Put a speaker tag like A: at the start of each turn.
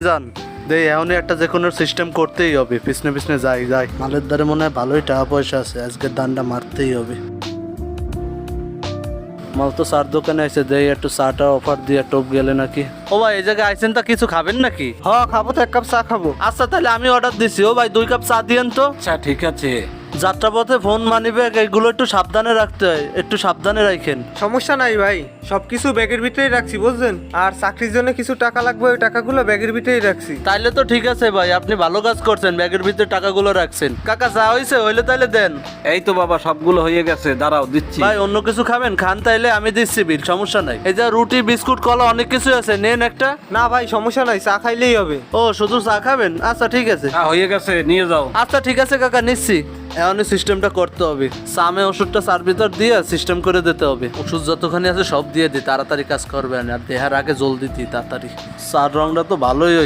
A: জান দেই এমনই একটা যে কোনো সিস্টেম করতেই হবে। পিছনে পিছনে যাই যাই, মালের দ্বারে মনে হয় ভালোই টাকা পয়সা আছে, আজকের দানটা মারতেই হবে। মাল তো চার দোকানে আছে, দেই একটু চাটা অফার দিয়ে টপ গেলে নাকি। ও ভাই এই জায়গায় আইছেন, তা কিছু খাবেন নাকি?
B: হ্যাঁ খাবো তো, 1 কাপ চা খাবো।
A: আচ্ছা তাহলে আমি অর্ডার দিছি। ও ভাই 2 কাপ চা দিয়েন তো।
C: আচ্ছা ঠিক আছে।
A: যাত্রাপথে ফোন মানিব্যাগ এগুলো একটু সাবধানে রাখতে হয়, একটু সাবধানে রাখেন।
B: সমস্যা নাই ভাই, সবকিছু ব্যাগের ভিতরেই রাখছি বুঝলেন। আর চাকরির জন্য কিছু টাকা লাগবে, ওই টাকাগুলো ব্যাগের ভিতরেই রাখছি।
A: তাইলে তো ঠিক আছে ভাই, আপনি ভালো কাজ করছেন, ব্যাগের ভিতরে টাকাগুলো রাখছেন। কাকা চা হইছে? হইলে তাইলে দেন।
C: এই তো বাবা সবগুলো হয়ে গেছে, দাঁড়াও দিচ্ছি।
A: ভাই অন্য কিছু খাবেন? খান তাইলে, আমি দিচ্ছি বিল, সমস্যা নাই। এই যে রুটি বিস্কুট কলা অনেক কিছু আছে, নেন একটা।
B: না ভাই সমস্যা নাই, চা খাইলেই হবে।
A: ও শুধু চা খাবেন? আচ্ছা ঠিক আছে।
C: হ্যাঁ হয়ে গেছে, নিয়ে যাও।
A: আচ্ছা ঠিক আছে কাকা, নিচ্ছি। এমনই সিস্টেমটা করতে হবে, সামে ওষুধটা চার ভিতর দিয়ে সিস্টেম করে দিতে হবে। ওষুধ যতখানি আছে সব দিয়ে দিই, তাড়াতাড়ি কাজ করবে। আর দেহার আগে জলদি দিই তাড়াতাড়ি। চার রংটা তো ভালোই হয়েছে।